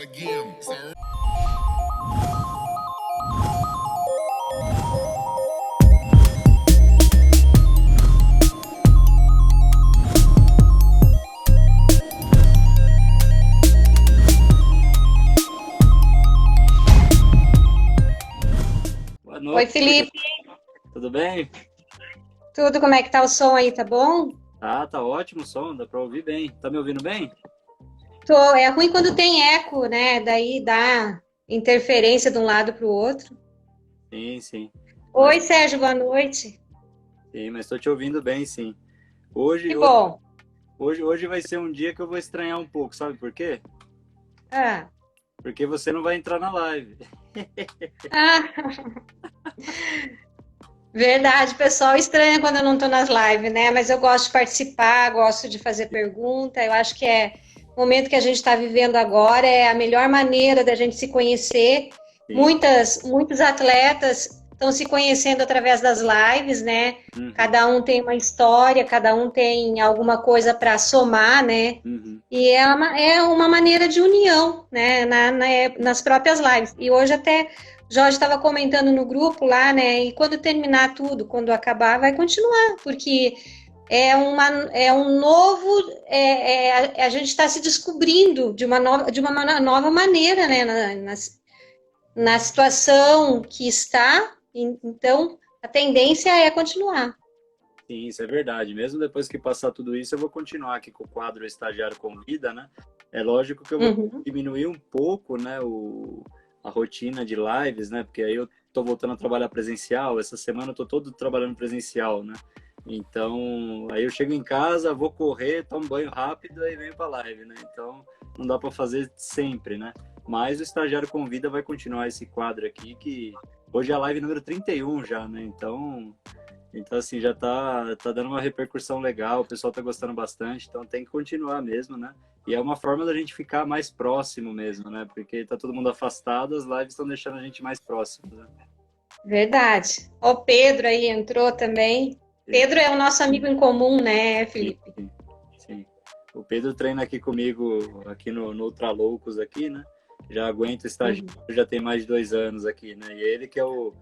again. Boa Oi, noite, Felipe, tudo bem? tudo? Como é que tá o som aí? Tá bom? Tá ótimo o som, dá pra ouvir bem. Tá me ouvindo bem? É ruim quando tem eco, né? Daí dá interferência de um lado para o outro. Sim, sim. Mas, Oi, Sérgio, boa noite. sim, mas tô te ouvindo bem, sim. Hoje, Que hoje, bom. hoje vai ser um dia que eu vou estranhar um pouco, sabe por quê? Ah, Porque você não vai entrar na live. ah, verdade, pessoal estranha quando eu não estou nas lives, né? Mas eu gosto de participar, gosto de fazer pergunta. Eu acho que o momento que a gente está vivendo agora é a melhor maneira da gente se conhecer. Sim. Muitos atletas estão se conhecendo através das lives, né? Uhum, Cada um tem uma história, cada um tem alguma coisa para somar, né? uhum. E é uma maneira de união, né? Nas próprias lives. E hoje até Jorge estava comentando no grupo lá, né? E quando terminar tudo, quando acabar, vai continuar, porque é um novo, a gente está se descobrindo de uma nova maneira, né? Na situação que está, então a tendência é continuar. Sim, isso é verdade. Mesmo depois que passar tudo isso, eu vou continuar aqui com o quadro Estagiário Convida, né? É lógico que eu vou Uhum. diminuir um pouco, né, a rotina de lives, né? Porque aí eu tô voltando a trabalhar presencial. Essa semana eu tô todo trabalhando presencial, né? Então, aí eu chego em casa, vou correr, tomo banho rápido e venho pra live, né? Então, não dá para fazer sempre, né? Mas o Estagiário Convida vai continuar esse quadro aqui, que hoje é a live número 31 já, né? Então, assim, já tá dando uma repercussão legal, o pessoal tá gostando bastante, então tem que continuar mesmo, né? E é uma forma da gente ficar mais próximo mesmo, né? Porque tá todo mundo afastado, as lives estão deixando a gente mais próximo, né? Verdade. O Pedro aí entrou também. Sim, Pedro é o nosso amigo em comum, né, sim, Felipe? sim, sim. O Pedro treina aqui comigo, aqui no Ultra Loucos aqui, né? Já aguenta estagiário, Uhum. já tem mais de 2 anos aqui, né? E ele que é o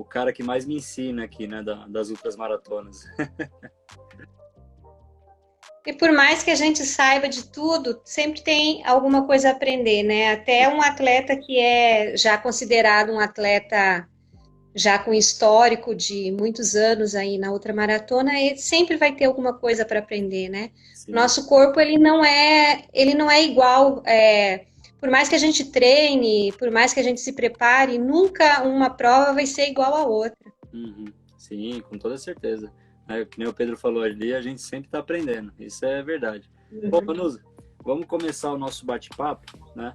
cara que mais me ensina aqui, né? Das ultras maratonas. E por mais que a gente saiba de tudo, sempre tem alguma coisa a aprender, né? Até um atleta que é já considerado um atleta já com histórico de muitos anos aí na ultramaratona, ele sempre vai ter alguma coisa para aprender, né? Sim, Nosso corpo, ele não é igual, por mais que a gente treine, por mais que a gente se prepare, nunca uma prova vai ser igual a outra. uhum. Sim, com toda certeza. É, que nem o Pedro falou ali, a gente sempre está aprendendo, isso é verdade. Bom, Vanusa, vamos começar o nosso bate-papo, né?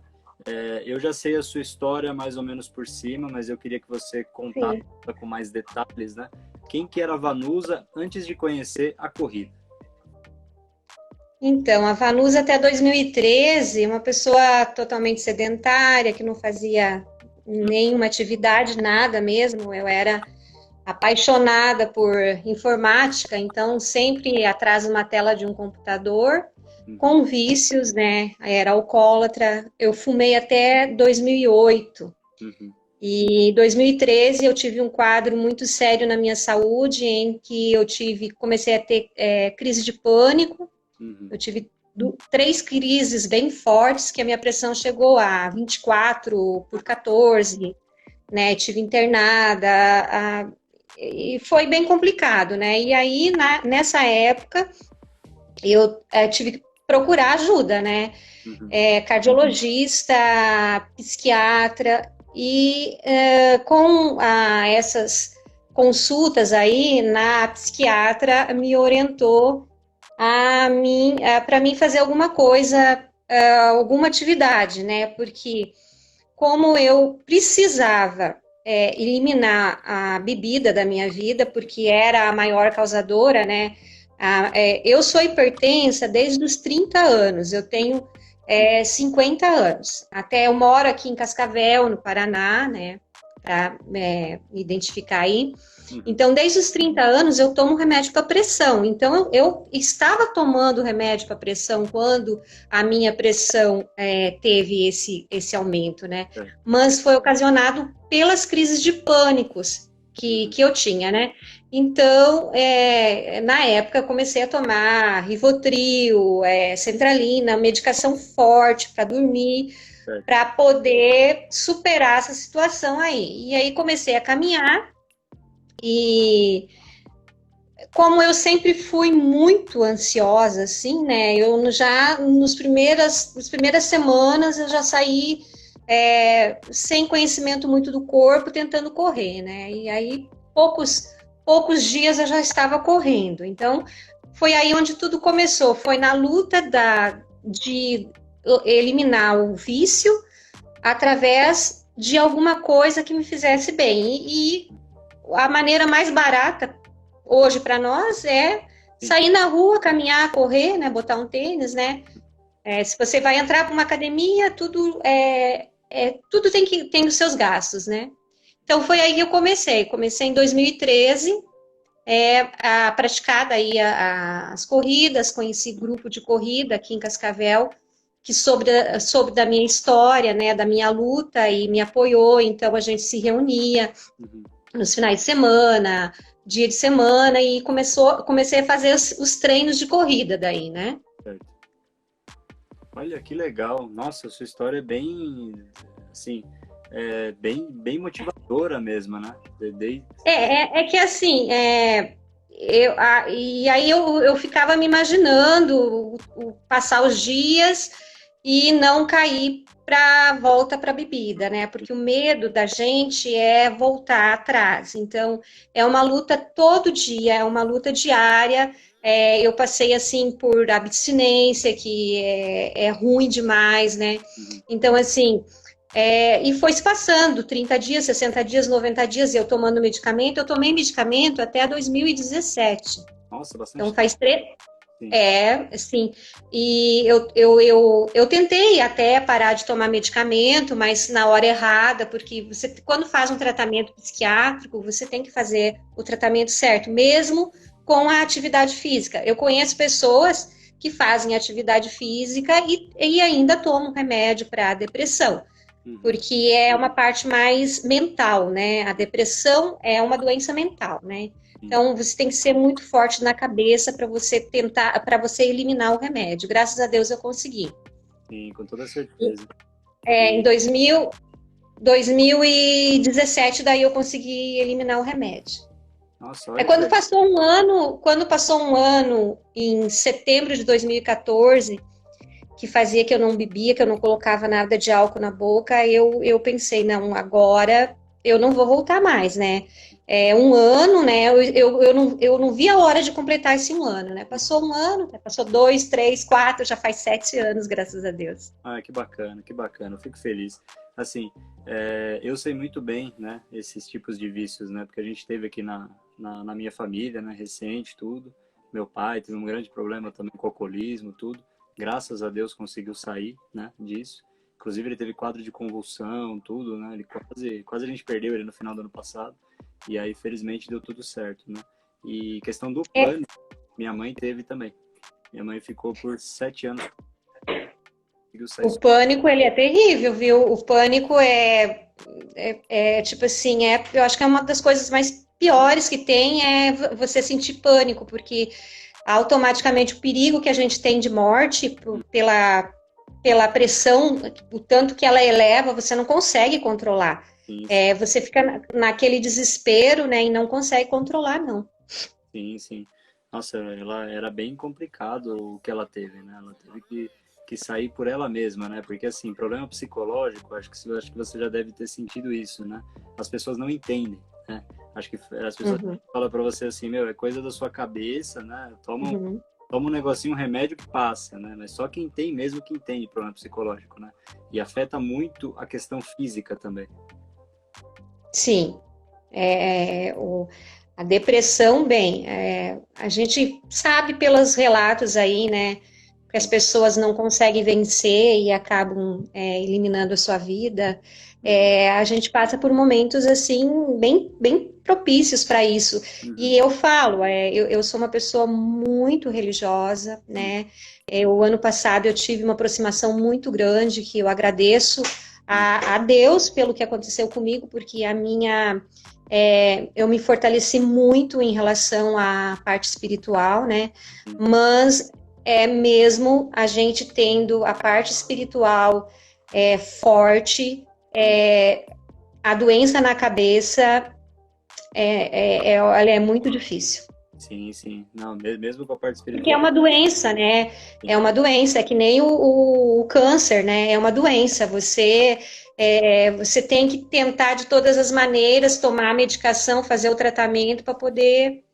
Eu já sei a sua história mais ou menos por cima, mas eu queria que você contasse Sim. com mais detalhes, né? Quem que era a Vanusa antes de conhecer a corrida? Então, a Vanusa até 2013, uma pessoa totalmente sedentária, que não fazia nenhuma atividade, nada mesmo. Eu era apaixonada por informática, então sempre atrás de uma tela de um computador, Uhum, com vícios, né? Era alcoólatra. Eu fumei até 2008. uhum, E em 2013 eu tive um quadro muito sério na minha saúde, em que comecei a ter crise de pânico. uhum, Eu tive três crises bem fortes, que a minha pressão chegou a 24/14, né? Tive internada, e foi bem complicado, né? E aí, nessa época, eu tive que procurar ajuda, né? uhum, Cardiologista, psiquiatra, e com essas consultas aí, na psiquiatra me orientou para mim fazer alguma coisa, alguma atividade, né? Porque como eu precisava eliminar a bebida da minha vida, porque era a maior causadora, né? Eu sou hipertensa desde os 30 anos, eu tenho 50 anos. Até eu moro aqui em Cascavel, no Paraná, né? para identificar aí. Uhum. Então, desde os 30 anos, eu tomo remédio para pressão. Então, eu estava tomando remédio para pressão quando a minha pressão teve esse aumento, né? Mas foi ocasionado pelas crises de pânicos que eu tinha, né? Então, na época, eu comecei a tomar Rivotril, Sertralina, medicação forte para dormir, para poder superar essa situação aí. E aí comecei a caminhar e como eu sempre fui muito ansiosa, assim, né? Eu já nas primeiras semanas eu já saí sem conhecimento muito do corpo, tentando correr, né? E aí poucos dias eu já estava correndo. Então foi aí onde tudo começou. Foi na luta de eliminar o vício através de alguma coisa que me fizesse bem. E a maneira mais barata hoje para nós é sair na rua, caminhar, correr, né, botar um tênis, né? Se você vai entrar para uma academia, tudo tudo tem os seus gastos, né? Então foi aí que eu comecei. Comecei em 2013 a praticar daí as corridas, conheci grupo de corrida aqui em Cascavel que soube da minha história, né, da minha luta e me apoiou. Então a gente se reunia nos finais de semana, dia de semana, e comecei a fazer os treinos de corrida daí, né? Certo. Olha, que legal. Nossa, a sua história é bem, assim, bem motivadora mesmo, né? É que assim, e aí eu ficava me imaginando passar os dias e não cair para volta para a bebida, né? Porque o medo da gente é voltar atrás. Então, é uma luta todo dia, é uma luta diária. Eu passei assim por abstinência, que é ruim demais, né? Então, assim, e foi se passando 30 dias, 60 dias, 90 dias, eu tomando medicamento. Eu tomei medicamento até 2017. Nossa, bastante. Então, faz 3. Sim. E eu tentei até parar de tomar medicamento, mas na hora errada, porque você, quando faz um tratamento psiquiátrico, você tem que fazer o tratamento certo, mesmo com a atividade física. Eu conheço pessoas que fazem atividade física e ainda tomam remédio para depressão, porque é uma parte mais mental, né? A depressão é uma doença mental, né? Então, você tem que ser muito forte na cabeça para você eliminar o remédio. Graças a Deus eu consegui. Sim, com toda certeza. Em 2017, daí eu consegui eliminar o remédio. Nossa, olha quando passou um ano, em setembro de 2014, que fazia que eu não bebia, que eu não colocava nada de álcool na boca, eu pensei, não, agora eu não vou voltar mais, né? Um ano, né? Eu não vi a hora de completar esse um ano, né? Passou um ano, passou 2, 3, 4, já faz 7 anos, graças a Deus. Ah, que bacana, que bacana. Eu fico feliz. Assim, eu sei muito bem, né? Esses tipos de vícios, né? Porque a gente teve aqui na minha família, né? Recente, tudo. Meu pai teve um grande problema também com alcoolismo, tudo. Graças a Deus conseguiu sair, né? Disso. Inclusive ele teve quadro de convulsão, tudo, né? Ele quase a gente perdeu ele no final do ano passado. E aí, felizmente, deu tudo certo, né? E questão do pânico, minha mãe teve também. Minha mãe ficou por 7 anos. O pânico, ele é terrível, viu? O pânico tipo assim, eu acho que é uma das coisas mais piores que tem é você sentir pânico, porque automaticamente o perigo que a gente tem de morte pela pressão, o tanto que ela eleva, você não consegue controlar. Você fica naquele desespero, né, e não consegue controlar, não. Sim, sim. Nossa, ela era bem complicado o que ela teve, né? Ela teve que sair por ela mesma, né? Porque, assim, problema psicológico, acho que você já deve ter sentido isso, né? As pessoas não entendem, né? Acho que as pessoas falam pra você assim, meu, é coisa da sua cabeça, né? Toma um negocinho, um remédio que passa, né? Mas só quem tem mesmo que entende problema psicológico, né? E afeta muito a questão física também. Sim. A depressão, a gente sabe pelos relatos aí, né? Que as pessoas não conseguem vencer e acabam eliminando a sua vida. A gente passa por momentos assim bem propícios para isso. E eu falo, eu sou uma pessoa muito religiosa, né? O ano passado eu tive uma aproximação muito grande que eu agradeço a Deus pelo que aconteceu comigo, porque eu me fortaleci muito em relação à parte espiritual, né? Mas mesmo a gente tendo a parte espiritual forte, a doença na cabeça, ela é muito difícil. Sim, sim. Não, mesmo com a parte espiritual. Porque é uma doença, né? É uma doença, é que nem o câncer, né? É uma doença. Você tem que tentar de todas as maneiras tomar a medicação, fazer o tratamento para poder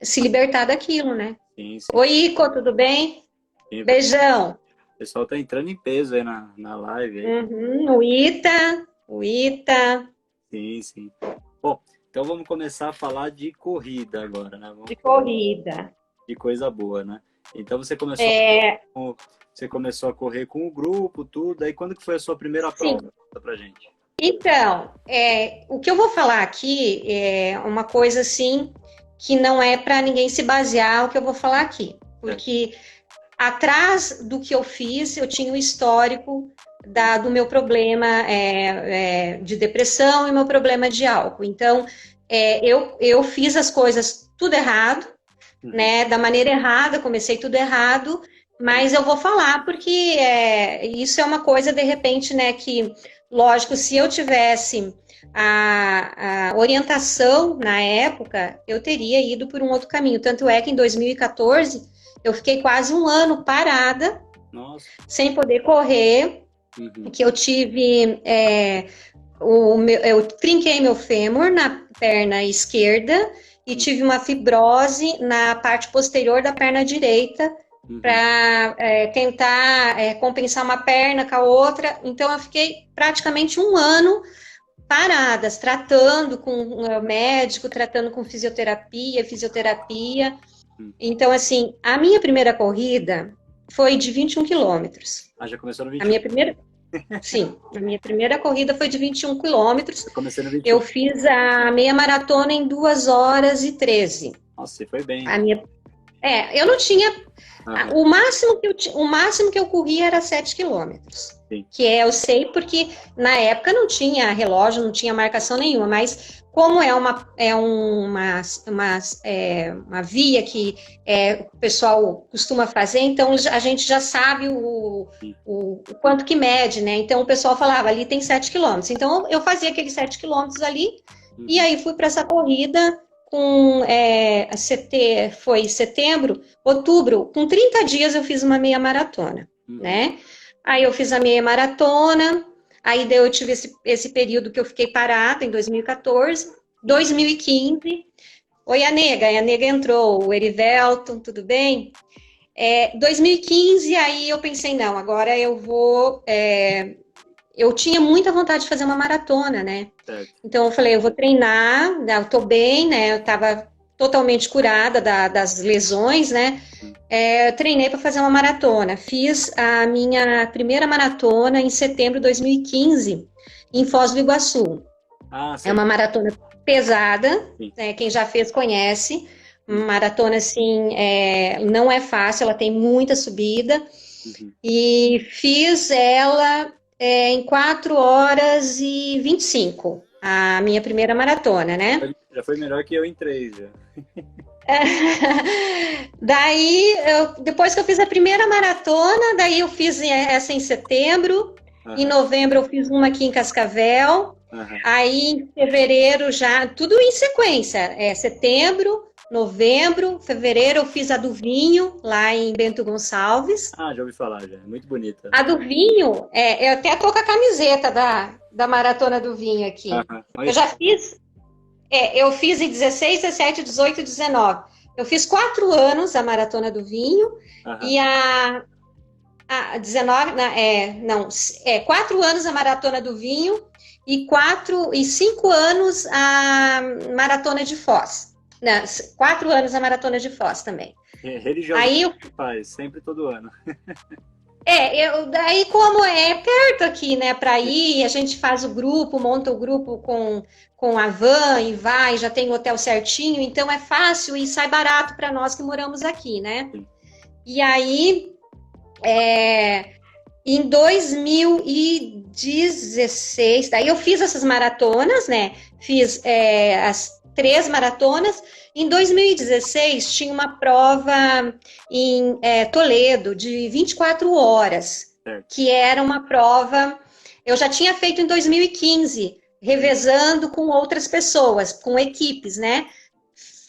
se libertar daquilo, né? Sim, sim. Oi, Ico, tudo bem? Sim. Beijão. O pessoal tá entrando em peso aí na live. Aí. Uhum, o Ita. Sim, sim. Bom, então vamos começar a falar de corrida agora, né? De corrida. De coisa boa, né? Então você começou a correr com o grupo, tudo. Aí quando que foi a sua primeira prova? Conta pra gente. Então, o que eu vou falar aqui é uma coisa assim que não é para ninguém se basear o que eu vou falar aqui, porque atrás do que eu fiz eu tinha um histórico do meu problema de depressão e meu problema de álcool. Então, eu fiz as coisas tudo errado, né? Da maneira errada, comecei tudo errado, mas eu vou falar porque isso é uma coisa, de repente, né, que, lógico, se eu tivesse a orientação na época, eu teria ido por um outro caminho. Tanto é que em 2014 eu fiquei quase um ano parada, sem poder correr, que eu tive... eu trinquei meu fêmur na perna esquerda e tive uma fibrose na parte posterior da perna direita para tentar compensar uma perna com a outra. Então, eu fiquei praticamente um ano paradas, tratando com médico, tratando com fisioterapia. Então, assim, a minha primeira corrida foi de 21 quilômetros. Ah, já começou no 21? Sim, a minha primeira corrida foi de 21 quilômetros. Eu comecei no 21. Eu fiz a meia maratona em 2 horas e 13. Nossa, você foi bem. Eu não tinha... O máximo que eu corri era 7 quilômetros. Que eu sei porque na época não tinha relógio, não tinha marcação nenhuma, mas como é uma via que o pessoal costuma fazer, então a gente já sabe o quanto que mede, né? Então o pessoal falava, ali tem 7 quilômetros. Então eu fazia aqueles 7 quilômetros ali, e aí fui para essa corrida foi setembro, outubro, com 30 dias eu fiz uma meia maratona, né? Aí eu fiz a meia maratona, aí daí eu tive esse período que eu fiquei parada em 2014, 2015. Oi, a nega entrou, o Erivelton, tudo bem? 2015, aí eu pensei, não, agora eu vou... eu tinha muita vontade de fazer uma maratona, né? Então eu falei, eu vou treinar, eu tô bem, né? Eu tava totalmente curada das lesões, né? Eu treinei para fazer uma maratona. Fiz a minha primeira maratona em setembro de 2015, em Foz do Iguaçu. É uma maratona pesada, né? Quem já fez conhece. Uma maratona, assim, não é fácil, ela tem muita subida. E fiz ela em 4 horas e 25, a minha primeira maratona, né? Já foi melhor que eu em 3, já. Daí, depois que eu fiz a primeira maratona, daí eu fiz essa em setembro, em novembro eu fiz uma aqui em Cascavel, aí em fevereiro já, tudo em sequência, setembro, novembro, fevereiro eu fiz a do Vinho, lá em Bento Gonçalves. Ah, já ouvi falar, já. É muito bonita. A do Vinho, eu até tô com a camiseta da Maratona do Vinho aqui. Eu já fiz, eu fiz em 16, 17, 18 e 19. Eu fiz 4 anos a Maratona do Vinho e a 19, 4 anos a Maratona do Vinho e 5 anos a Maratona de Foz. 4 anos a Maratona de Foz também. Religioso aí faz, sempre todo ano. Daí como é perto aqui, né, para ir, a gente faz o grupo, monta o grupo com a van e vai, já tem o hotel certinho, então é fácil e sai barato para nós que moramos aqui, né? E aí, em 2016, daí eu fiz essas maratonas, né? Fiz as 3 maratonas. Em 2016, tinha uma prova em Toledo, de 24 horas, que era uma prova... Eu já tinha feito em 2015, revezando com outras pessoas, com equipes, né?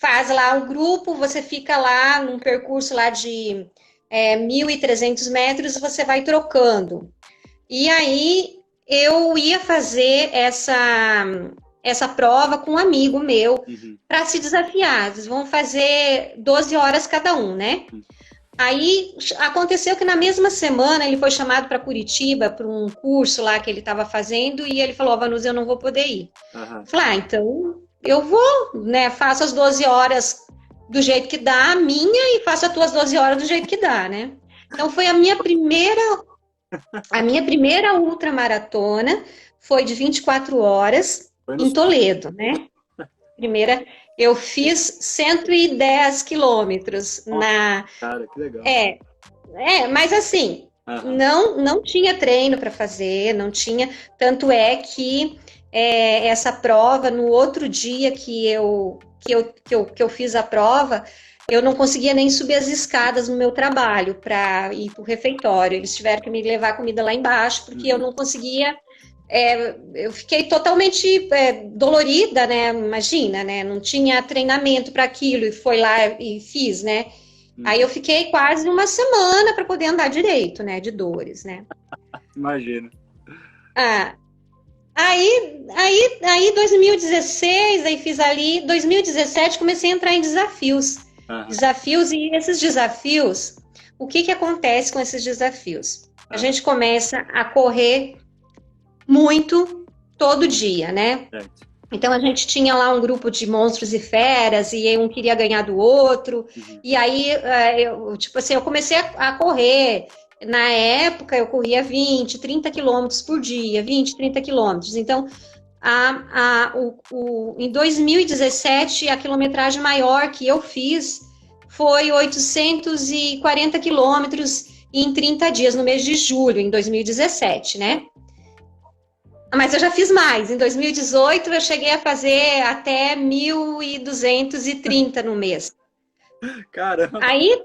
Faz lá um grupo, você fica lá num percurso lá de 1.300 metros, você vai trocando. E aí, eu ia fazer essa prova com um amigo meu, para se desafiar. Eles vão fazer 12 horas cada um, né? Aí aconteceu que na mesma semana ele foi chamado para Curitiba para um curso lá que ele estava fazendo e ele falou: Vanusa, eu não vou poder ir. Falei: então eu vou, né? Faço as 12 horas do jeito que dá, a minha, e faço as tuas 12 horas do jeito que dá, né? Então foi a minha primeira ultramaratona, foi de 24 horas em Toledo, né? Primeira, eu fiz 110 quilômetros na... Cara, que legal. Mas assim, não tinha treino para fazer, não tinha... Tanto é que essa prova, no outro dia que eu fiz a prova, eu não conseguia nem subir as escadas no meu trabalho para ir para o refeitório. Eles tiveram que me levar comida lá embaixo, porque eu não conseguia... eu fiquei totalmente dolorida, né? Imagina, né? Não tinha treinamento para aquilo e foi lá e fiz, né? Aí eu fiquei quase uma semana para poder andar direito, né? De dores, né? Imagina. Aí 2016, aí fiz ali, 2017 comecei a entrar em desafios. Desafios, e esses desafios, o que acontece com esses desafios? A gente começa a correr muito todo dia, né? Então a gente tinha lá um grupo de monstros e feras e um queria ganhar do outro. E aí eu comecei a correr. Na época eu corria 20, 30 quilômetros por dia, 20, 30 quilômetros. Então em 2017 a quilometragem maior que eu fiz foi 840 quilômetros em 30 dias, no mês de julho, em 2017, né? Mas eu já fiz mais. Em 2018, eu cheguei a fazer até 1.230 no mês. Caramba! Aí,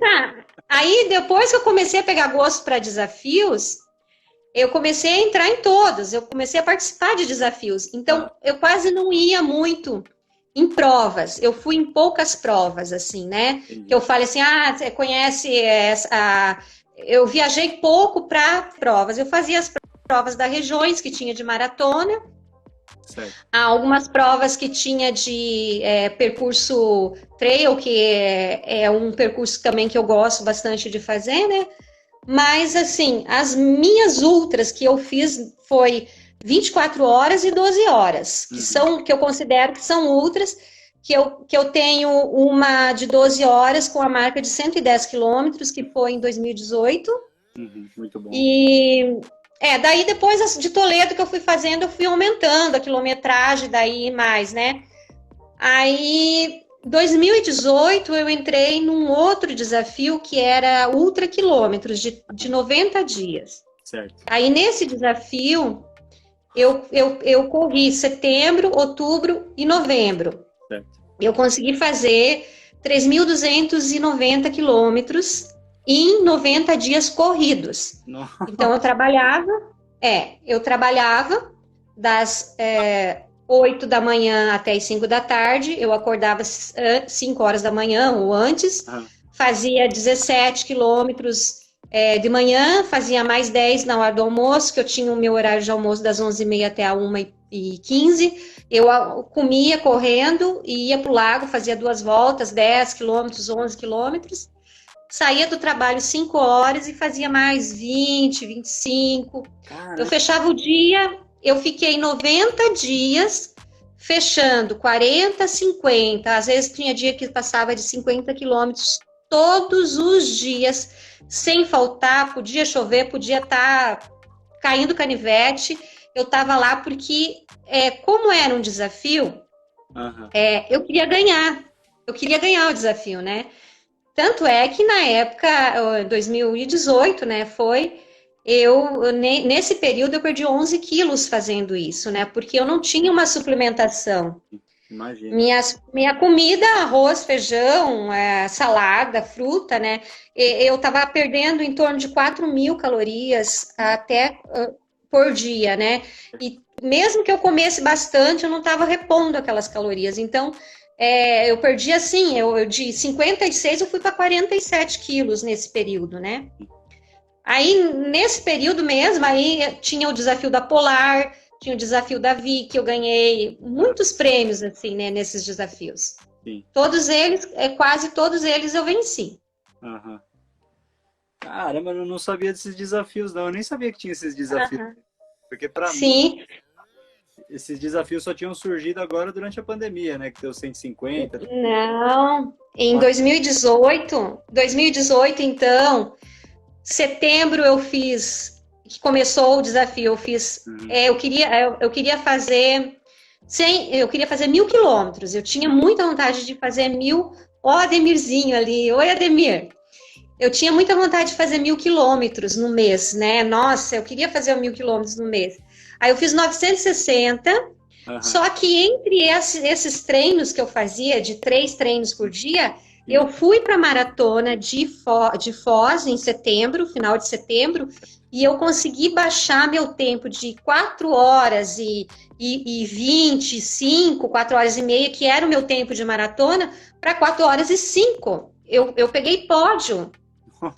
depois que eu comecei a pegar gosto para desafios, eu comecei a entrar em todos. Eu comecei a participar de desafios. Então, eu quase não ia muito em provas. Eu fui em poucas provas, assim, né? Que eu falei assim, você conhece essa... Eu viajei pouco para provas. Eu fazia as provas das regiões que tinha de maratona, algumas provas que tinha de percurso trail, que é um percurso também que eu gosto bastante de fazer, né? Mas, assim, as minhas ultras que eu fiz foi 24 horas e 12 horas, que eu considero que são ultras, que eu tenho uma de 12 horas com a marca de 110 quilômetros, que foi em 2018. Muito bom. E... daí depois de Toledo que eu fui fazendo, eu fui aumentando a quilometragem daí mais, né? Aí, 2018, eu entrei num outro desafio que era ultra quilômetros de 90 dias. Certo. Aí, nesse desafio, eu corri setembro, outubro e novembro. Certo. Eu consegui fazer 3.290 quilômetros em 90 dias corridos. Nossa. Então, eu trabalhava das 8 da manhã até as 5 da tarde, eu acordava 5 horas da manhã ou antes, fazia 17 quilômetros de manhã, fazia mais 10 na hora do almoço, que eu tinha o meu horário de almoço das 11h30 até a 1h15, eu comia correndo e ia para o lago, fazia 2 voltas, 10 quilômetros, 11 quilômetros, saía do trabalho 5 horas e fazia mais 20, 25. Caramba. Eu fechava o dia, eu fiquei 90 dias fechando 40, 50. Às vezes tinha dia que passava de 50 quilômetros todos os dias, sem faltar, podia chover, podia estar caindo canivete, eu estava lá porque, como era um desafio, eu queria ganhar o desafio, né? Tanto é que na época, 2018, né, nesse período eu perdi 11 quilos fazendo isso, né, porque eu não tinha uma suplementação. Imagina. Minha comida, arroz, feijão, salada, fruta, né, eu estava perdendo em torno de 4.000 calorias até por dia, né, e mesmo que eu comesse bastante, eu não estava repondo aquelas calorias, então eu perdi assim, de 56 eu fui para 47 quilos nesse período, né? Aí, nesse período mesmo, aí tinha o desafio da Polar, tinha o desafio da Vic, eu ganhei muitos prêmios, assim, né, nesses desafios. Sim. Todos eles, quase todos eles eu venci. Uhum. Caramba, eu não sabia desses desafios, não. Eu nem sabia que tinha esses desafios. Porque para mim, esses desafios só tinham surgido agora durante a pandemia, né? Que deu 150. Não, em 2018, então, setembro eu fiz, que começou o desafio, eu fiz, eu queria fazer 1.000 quilômetros, eu tinha muita vontade de fazer 1.000, ó Ademirzinho ali, oi Ademir, eu tinha muita vontade de fazer 1.000 quilômetros no mês, né, nossa, eu queria fazer 1.000 quilômetros no mês, aí eu fiz 960, só que entre esses treinos que eu fazia, de 3 treinos por dia, eu fui para a maratona de Foz em setembro, final de setembro, e eu consegui baixar meu tempo de 4 horas e 25, 4 horas e meia, que era o meu tempo de maratona, para 4 horas e 5. Eu peguei pódio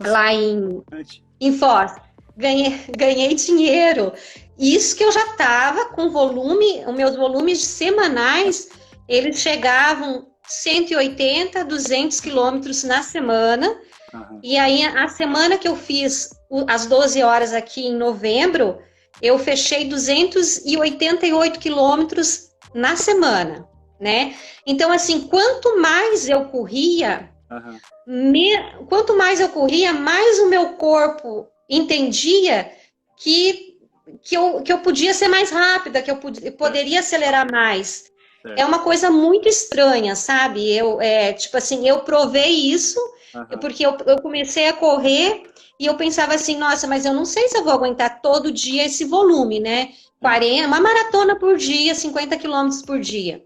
lá em Foz. Ganhei dinheiro. Isso que eu já estava com volume, os meus volumes semanais, eles chegavam 180, 200 quilômetros na semana. E aí, a semana que eu fiz as 12 horas aqui em novembro, eu fechei 288 quilômetros na semana, né? Então, assim, quanto mais eu corria, mais o meu corpo entendia que eu podia ser mais rápida, que eu poderia acelerar mais. É uma coisa muito estranha, sabe? Tipo assim, eu provei isso, porque eu comecei a correr e eu pensava assim, nossa, mas eu não sei se eu vou aguentar todo dia esse volume, né? 40, uma maratona por dia, 50 quilômetros por dia.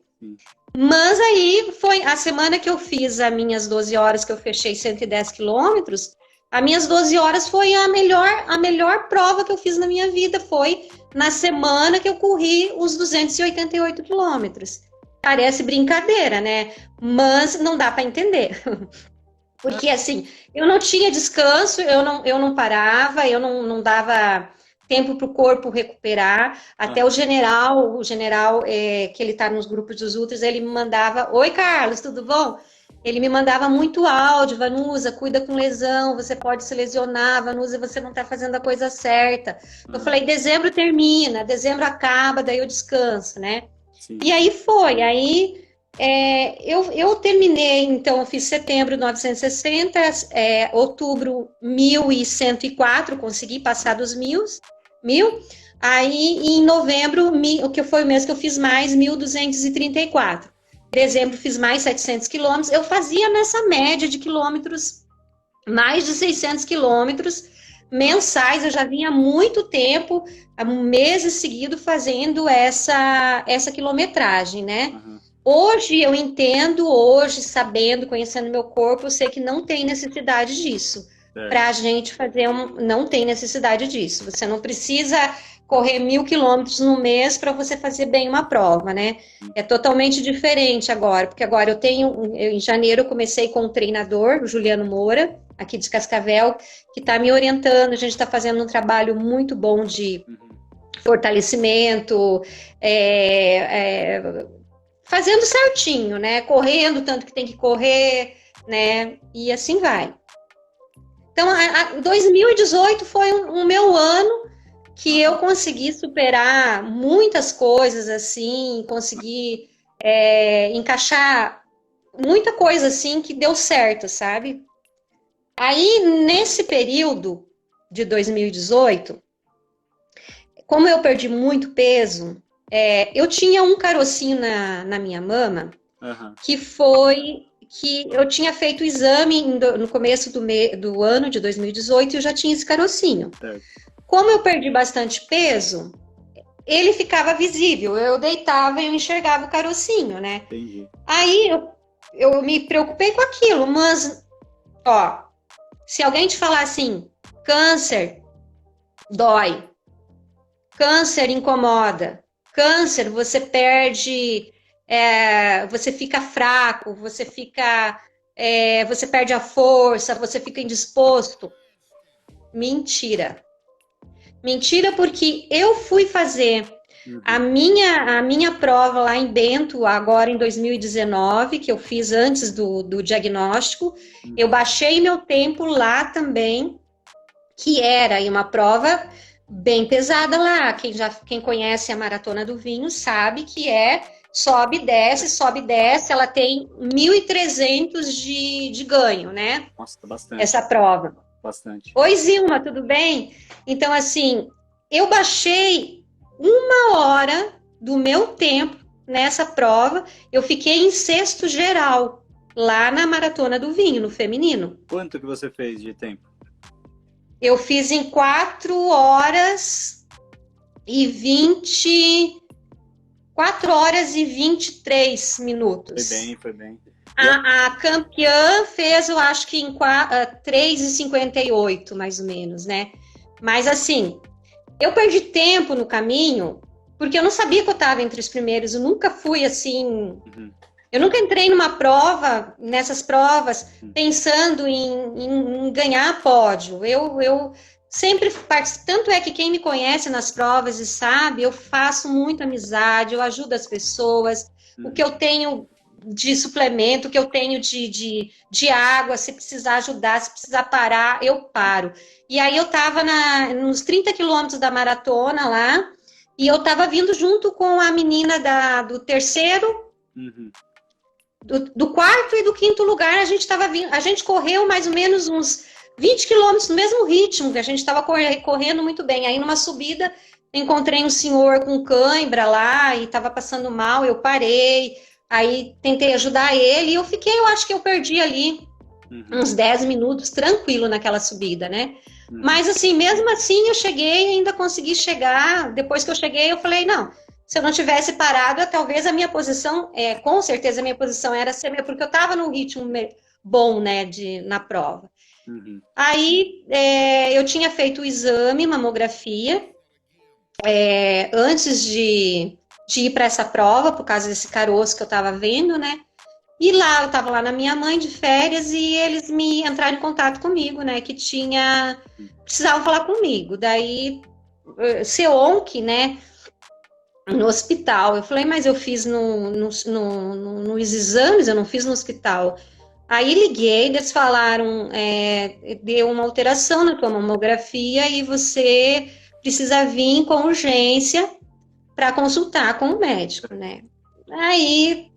Mas aí foi a semana que eu fiz as minhas 12 horas, que eu fechei 110 quilômetros, as minhas 12 horas foi a melhor prova que eu fiz na minha vida, foi na semana que eu corri os 288 quilômetros. Parece brincadeira, né? Mas não dá para entender. Porque, assim, eu não tinha descanso, eu não parava, eu não dava tempo para o corpo recuperar. Até o general, que ele está nos grupos dos ultras, ele me mandava: oi, Carlos, tudo bom? Ele me mandava muito áudio: Vanusa, cuida com lesão, você pode se lesionar, Vanusa, você não está fazendo a coisa certa. Eu falei: dezembro termina, dezembro acaba, daí eu descanso, né? Sim. E aí foi, eu terminei, então, eu fiz setembro 960, outubro 1.104, consegui passar dos 1.000, aí em novembro, o que foi o mês que eu fiz mais, 1.234. Dezembro fiz mais 700 quilômetros, eu fazia nessa média de quilômetros, mais de 600 quilômetros mensais, eu já vinha há muito tempo, há meses seguidos, fazendo essa quilometragem, né? Hoje eu entendo, sabendo, conhecendo meu corpo, eu sei que não tem necessidade disso. Para a gente fazer não tem necessidade disso. Você não precisa correr 1.000 quilômetros no mês para você fazer bem uma prova, né? É totalmente diferente agora, porque agora em janeiro eu comecei com um treinador, o Juliano Moura, aqui de Cascavel, que está me orientando. A gente está fazendo um trabalho muito bom de fortalecimento, fazendo certinho, né? Correndo tanto que tem que correr, né? E assim vai. Então, 2018 foi o meu ano que eu consegui superar muitas coisas, assim, consegui encaixar muita coisa, assim, que deu certo, sabe? Aí, nesse período de 2018, como eu perdi muito peso, eu tinha um carocinho na minha mama, Aham. que foi que eu tinha feito o exame no começo do ano de 2018 e eu já tinha esse carocinho. Certo. Como eu perdi bastante peso, ele ficava visível. Eu deitava e eu enxergava o carocinho, né? Entendi. Aí eu me preocupei com aquilo, mas, ó, se alguém te falar assim, câncer dói, câncer incomoda, câncer você perde, você fica fraco, você perde a força, você fica indisposto. Mentira. Mentira, porque eu fui fazer a Uhum. minha prova lá em Bento, agora em 2019, que eu fiz antes do diagnóstico. Eu Uhum. baixei meu tempo lá também, que era aí uma prova bem pesada lá. Quem conhece a Maratona do Vinho sabe que sobe, desce. Ela tem 1.300 de ganho, né? Nossa, bastante. Essa prova. Bastante. Oi, Zilma, tudo bem? Então, assim, eu baixei 1 hora do meu tempo nessa prova. Eu fiquei em sexto geral, lá na Maratona do Vinho, no feminino. Quanto que você fez de tempo? Eu fiz em 4 horas e 23 minutos. Foi bem, foi bem. E a- A campeã fez, eu acho que em 3:58, mais ou menos, né? Mas assim, eu perdi tempo no caminho, porque eu não sabia que eu estava entre os primeiros. Eu nunca fui assim. Uhum. Eu nunca entrei numa prova, nessas provas, Uhum. pensando em ganhar pódio. Eu sempre participo. Tanto é que quem me conhece nas provas e sabe, eu faço muita amizade, eu ajudo as pessoas. O que Uhum. eu tenho de suplemento, o que eu tenho de água, se precisar ajudar, se precisar parar, eu paro. E aí eu estava nos 30 quilômetros da maratona lá, e eu estava vindo junto com a menina do terceiro, Uhum. do quarto e do quinto lugar. A gente correu mais ou menos uns 20 quilômetros no mesmo ritmo, que a gente estava correndo muito bem. Aí numa subida, encontrei um senhor com cãibra lá e estava passando mal, eu parei, aí tentei ajudar ele, e eu acho que eu perdi ali Uhum. uns 10 minutos tranquilo naquela subida, né? Uhum. Mas assim, mesmo assim eu cheguei, ainda consegui chegar. Depois que eu cheguei, eu falei, não, se eu não tivesse parado, talvez a minha posição, com certeza a minha posição era ser minha, porque eu estava num ritmo bom, né, na prova. Uhum. Aí eu tinha feito o exame, mamografia, antes de ir para essa prova, por causa desse caroço que eu estava vendo, né? E lá, eu estava lá na minha mãe de férias e eles me entraram em contato comigo, né? Que precisavam falar comigo. Daí, CEONC, né? No hospital. Eu falei, mas eu fiz nos exames, eu não fiz no hospital. Aí liguei, eles falaram, deu uma alteração na tua mamografia e você precisa vir com urgência para consultar com o médico, né? Aí,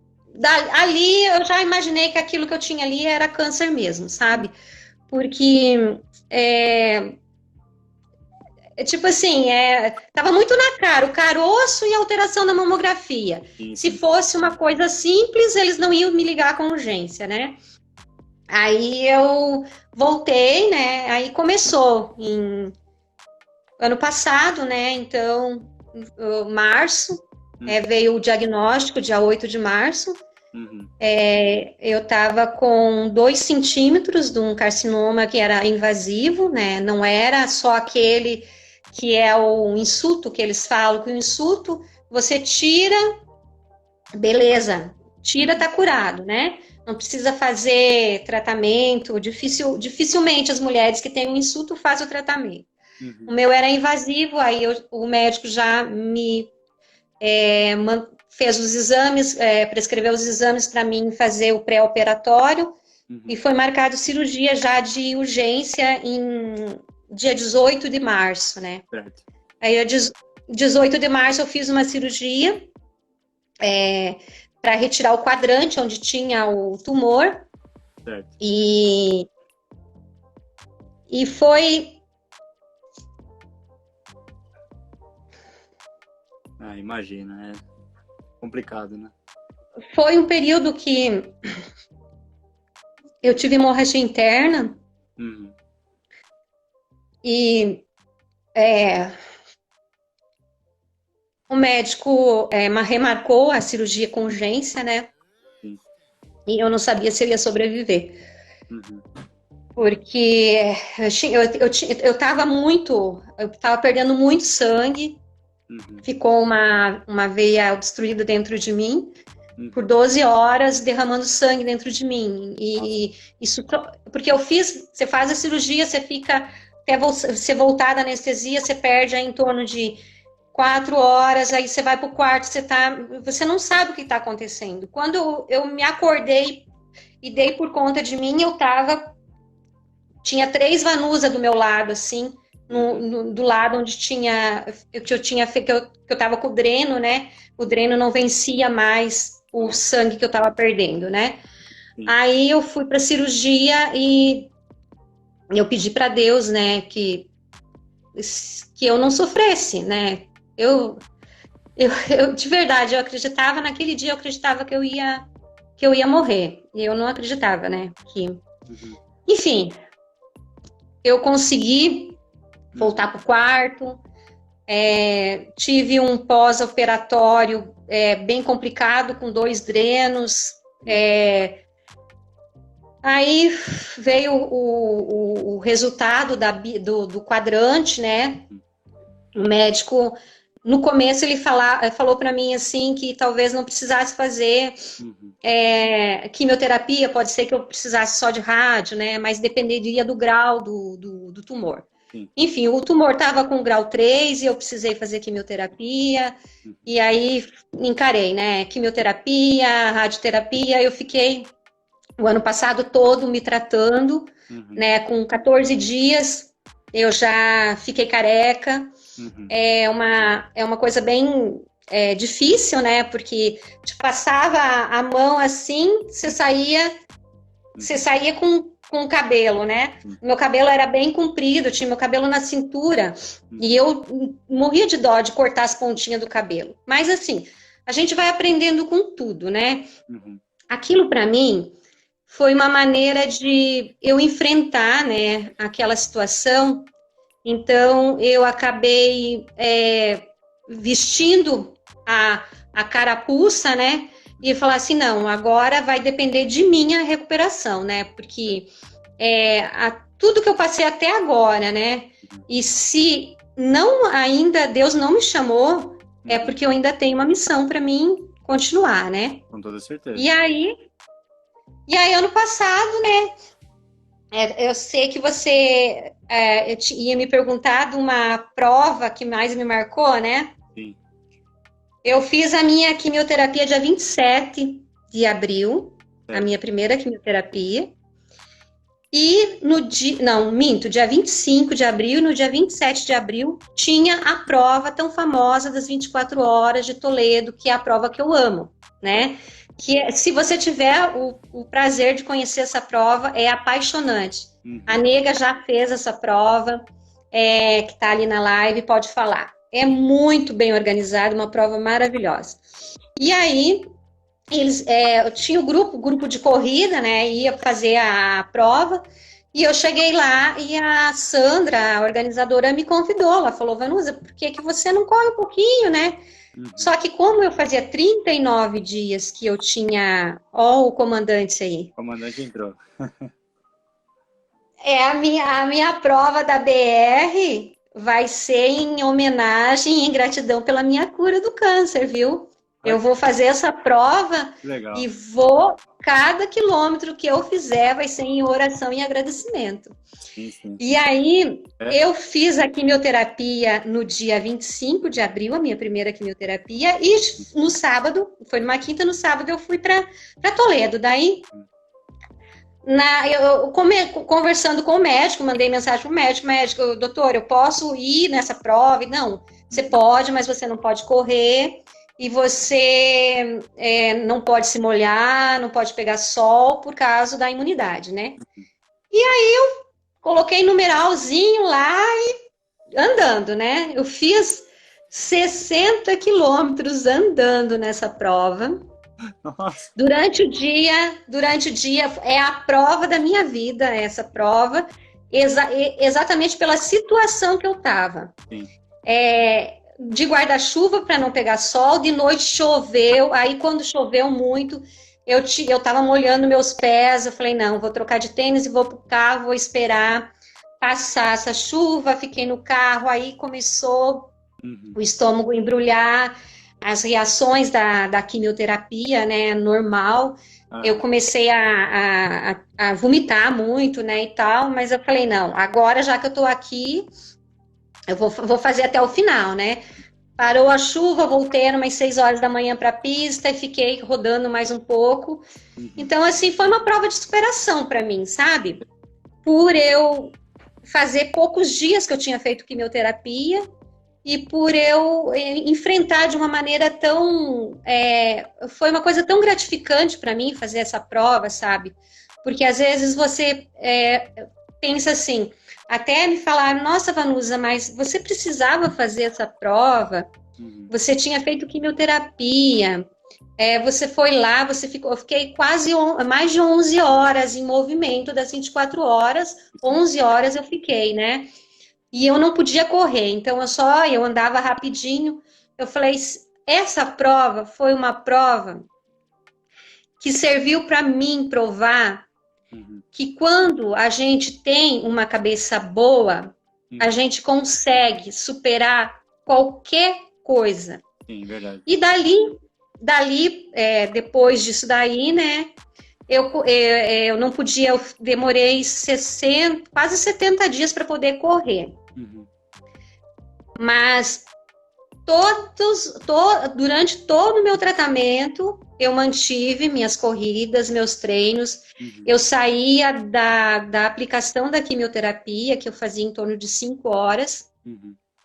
ali eu já imaginei que aquilo que eu tinha ali era câncer mesmo, sabe? Porque tipo assim, tava muito na cara, o caroço e a alteração da mamografia. Sim, Se sim. fosse uma coisa simples, eles não iam me ligar com urgência, né? Aí eu voltei, né? Aí começou em ano passado, né? Então, março, Uhum. veio o diagnóstico, dia 8 de março. Uhum. Eu estava com 2 centímetros de um carcinoma que era invasivo, né? Não era só aquele que é o insulto que eles falam, que o insulto você tira, beleza, tira, tá curado, né? Não precisa fazer tratamento, dificilmente as mulheres que têm um insulto fazem o tratamento. O Uhum. meu era invasivo, aí o médico já me fez os exames, prescreveu os exames para mim fazer o pré-operatório e Uhum. foi marcado cirurgia já de urgência em dia 18 de março, né? Certo. Aí, 18 de março, eu fiz uma cirurgia para retirar o quadrante onde tinha o tumor Certo. e E foi... Imagina, é complicado, né? Foi um período que eu tive hemorragia interna e o médico remarcou a cirurgia com urgência, né? Sim. E eu não sabia se eu ia sobreviver. Porque eu estava perdendo muito sangue, ficou uma veia obstruída dentro de mim, por 12 horas derramando sangue dentro de mim. E isso, porque você faz a cirurgia, você fica, até você voltar da anestesia, você perde aí em torno de 4 horas, aí você vai para o quarto, você não sabe o que está acontecendo. Quando eu me acordei e dei por conta de mim, tinha 3 Vanusa do meu lado, assim, do lado onde que eu estava com o dreno, né? O dreno não vencia mais o sangue que eu estava perdendo, né? Sim. Aí eu fui para a cirurgia e eu pedi para Deus, né, que eu não sofresse, né? Eu de verdade, eu acreditava, naquele dia eu acreditava que eu ia morrer. E eu não acreditava, né? Enfim, eu consegui voltar para o quarto, tive um pós-operatório bem complicado, com 2 drenos. Aí veio o resultado do quadrante, né? O médico, no começo, ele falou para mim assim que talvez não precisasse fazer quimioterapia, pode ser que eu precisasse só de rádio, né? Mas dependeria do grau do tumor. Sim. Enfim, o tumor estava com grau 3 e eu precisei fazer quimioterapia, e aí encarei, né? Quimioterapia, radioterapia, eu fiquei o ano passado todo me tratando, né? Com 14 dias eu já fiquei careca. É uma coisa bem difícil, né? Porque te passava a mão assim, você saía com o cabelo, né? Meu cabelo era bem comprido, tinha meu cabelo na cintura, e eu morria de dó de cortar as pontinhas do cabelo. Mas assim, a gente vai aprendendo com tudo, né? Aquilo para mim foi uma maneira de eu enfrentar, né, aquela situação. Então, eu acabei vestindo a carapuça, né? E falar assim, não, agora vai depender de mim a recuperação, né? Porque tudo que eu passei até agora, né? E se Deus não me chamou, é porque eu ainda tenho uma missão para mim continuar, né? Com toda certeza. E aí, ano passado, né? Eu sei que você ia me perguntar de uma prova que mais me marcou, né? Sim. Eu fiz a minha quimioterapia dia 27 de abril, a minha primeira quimioterapia. E dia 25 de abril e no dia 27 de abril tinha a prova tão famosa das 24 horas de Toledo, que é a prova que eu amo, né? Que se você tiver o prazer de conhecer essa prova, é apaixonante. A Nega já fez essa prova, que está ali na live, pode falar. É muito bem organizada, uma prova maravilhosa. E aí, eu tinha o grupo de corrida, né? Ia fazer a prova, e eu cheguei lá e a Sandra, a organizadora, me convidou. Ela falou, Vanusa, por que você não corre um pouquinho, né? Só que como eu fazia 39 dias que eu tinha... Ó, o comandante aí. O comandante entrou. A minha prova da BR vai ser em homenagem e em gratidão pela minha cura do câncer, viu? Eu vou fazer essa prova. Legal. E cada quilômetro que eu fizer vai ser em oração e agradecimento. Sim. E aí, eu fiz a quimioterapia no dia 25 de abril, a minha primeira quimioterapia, e no sábado, foi numa quinta, no sábado eu fui para Toledo. Daí, conversando com o médico, mandei mensagem para o médico, doutor, eu posso ir nessa prova? Não, você pode, mas você não pode correr, e você não pode se molhar, não pode pegar sol por causa da imunidade, né? E aí coloquei numeralzinho lá e andando, né? Eu fiz 60 quilômetros andando nessa prova. Nossa. Durante o dia é a prova da minha vida, essa prova, exatamente pela situação que eu estava. De guarda-chuva para não pegar sol, de noite choveu, aí quando choveu muito, eu estava molhando meus pés, eu falei, não, vou trocar de tênis e vou pro carro, vou esperar passar essa chuva, fiquei no carro, aí começou o estômago embrulhar, as reações da quimioterapia, né, normal, eu comecei a vomitar muito, né, e tal, mas eu falei, não, agora já que eu tô aqui, eu vou fazer até o final, né? Parou a chuva, voltei umas 6 horas da manhã para a pista e fiquei rodando mais um pouco. Então, assim, foi uma prova de superação para mim, sabe? Por eu fazer poucos dias que eu tinha feito quimioterapia e por eu enfrentar de uma maneira tão... foi uma coisa tão gratificante para mim fazer essa prova, sabe? Porque às vezes você pensa assim... Até me falaram, nossa, Vanusa, mas você precisava fazer essa prova, você tinha feito quimioterapia, você foi lá, eu fiquei quase mais de 11 horas em movimento, das 24 horas, 11 horas eu fiquei, né? E eu não podia correr, então eu andava rapidinho. Eu falei, essa prova foi uma prova que serviu para mim provar que quando a gente tem uma cabeça boa, a gente consegue superar qualquer coisa. Sim, verdade. E dali depois disso daí, né, eu não podia, eu demorei quase 70 dias para poder correr. Mas durante todo o meu tratamento, eu mantive minhas corridas, meus treinos. Eu saía da aplicação da quimioterapia, que eu fazia em torno de 5 horas.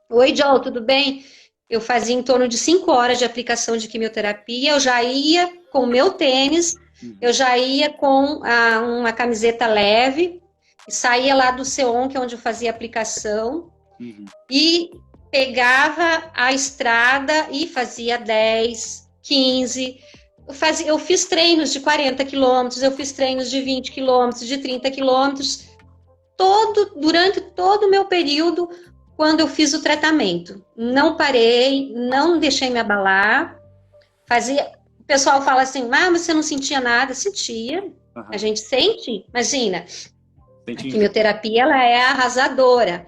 Oi, Joel, tudo bem? Eu fazia em torno de 5 horas de aplicação de quimioterapia. Eu já ia com o meu tênis, eu já ia com uma camiseta leve, saía lá do Seon, que é onde eu fazia a aplicação, e pegava a estrada e fazia 10, 15. Eu fiz treinos de 40 quilômetros, eu fiz treinos de 20 quilômetros, de 30 quilômetros, durante todo o meu período, quando eu fiz o tratamento. Não parei, não deixei me abalar. O pessoal fala assim, mas você não sentia nada? Sentia, a gente sente, imagina. A quimioterapia, ela é arrasadora.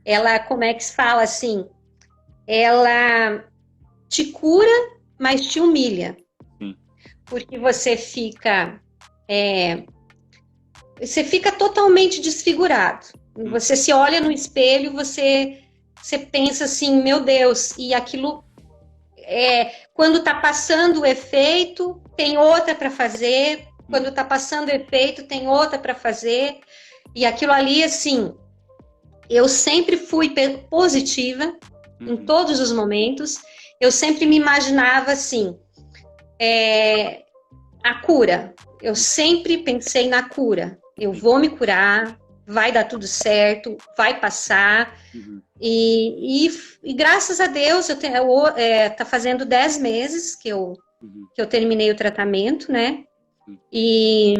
Ela, como é que se fala assim? Ela te cura, mas te humilha. Porque você fica totalmente desfigurado. Você se olha no espelho, você pensa assim, meu Deus, e aquilo, quando está passando o efeito, tem outra para fazer, quando está passando o efeito, tem outra para fazer, e aquilo ali, assim, eu sempre fui positiva em todos os momentos, eu sempre me imaginava assim, a cura, eu sempre pensei na cura, eu vou me curar, vai dar tudo certo, vai passar, e graças a Deus, tá fazendo 10 meses que eu terminei o tratamento, né, e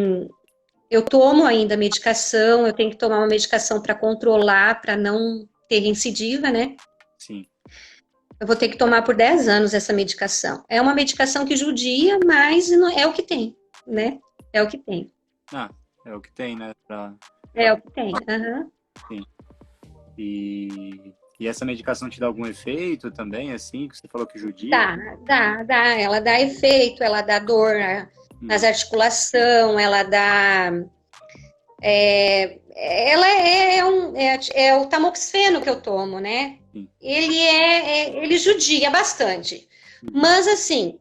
eu tomo ainda medicação, eu tenho que tomar uma medicação para controlar, para não ter recidiva, né, Sim. Eu vou ter que tomar por 10 anos essa medicação. É uma medicação que judia, mas não é o que tem, né? É o que tem. É o que tem, né? É o que tem, Sim. E essa medicação te dá algum efeito também, assim, que você falou que judia? Dá. Ela dá efeito, ela dá dor nas articulações, ela dá... ela é o tamoxifeno que eu tomo, né? Ele judia bastante. Mas, assim,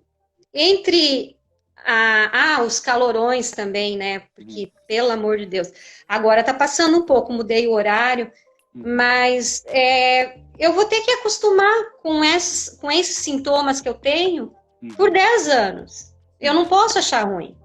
entre os calorões também, né? Porque, pelo amor de Deus, agora tá passando um pouco, mudei o horário, mas eu vou ter que acostumar com esses sintomas que eu tenho por 10 anos. Eu não posso achar ruim.